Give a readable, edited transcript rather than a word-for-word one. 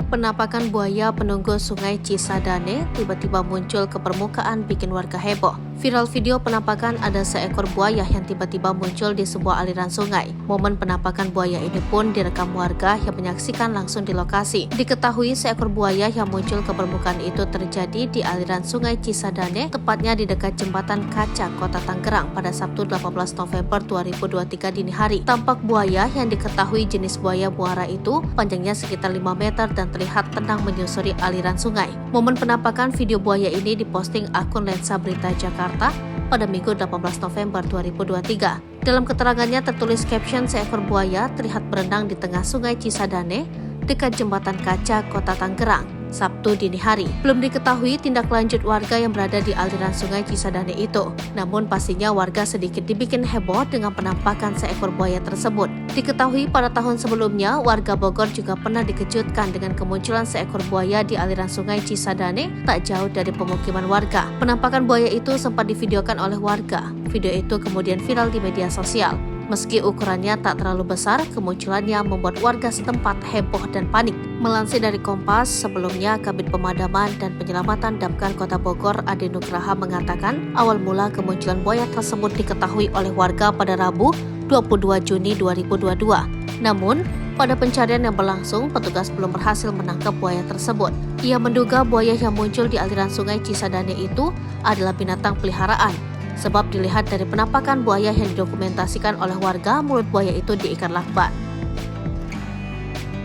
Penampakan buaya penunggu Sungai Cisadane tiba-tiba muncul ke permukaan bikin warga heboh. Viral video penampakan ada seekor buaya yang tiba-tiba muncul di sebuah aliran sungai. Momen penampakan buaya ini pun direkam warga yang menyaksikan langsung di lokasi. Diketahui seekor buaya yang muncul ke permukaan itu terjadi di aliran Sungai Cisadane, tepatnya di dekat Jembatan Kaca, Kota Tangerang pada Sabtu 18 November 2023 dini hari. Tampak buaya yang diketahui jenis buaya muara itu panjangnya sekitar 5 meter dan terlihat tenang menyusuri aliran sungai. Momen penampakan video buaya ini diposting akun Lensa Berita Jakarta pada Minggu 18 November 2023. Dalam keterangannya tertulis caption seekor buaya terlihat berenang di tengah Sungai Cisadane dekat Jembatan Kaca, Kota Tangerang, Sabtu dini hari. Belum diketahui tindak lanjut warga yang berada di aliran Sungai Cisadane itu. Namun pastinya warga sedikit dibikin heboh dengan penampakan seekor buaya tersebut. Diketahui pada tahun sebelumnya, warga Bogor juga pernah dikejutkan dengan kemunculan seekor buaya di aliran Sungai Cisadane tak jauh dari pemukiman warga. Penampakan buaya itu sempat divideokan oleh warga. Video itu kemudian viral di media sosial. Meski ukurannya tak terlalu besar, kemunculannya membuat warga setempat heboh dan panik. Melansir dari Kompas, sebelumnya Kabid Pemadaman dan Penyelamatan Damkar Kota Bogor Ade Nugraha mengatakan awal mula kemunculan buaya tersebut diketahui oleh warga pada Rabu 22 Juni 2022. Namun, pada pencarian yang berlangsung, petugas belum berhasil menangkap buaya tersebut. Ia menduga buaya yang muncul di aliran Sungai Cisadane itu adalah binatang peliharaan. Sebab dilihat dari penampakan buaya yang didokumentasikan oleh warga, mulut buaya itu diikat lakban.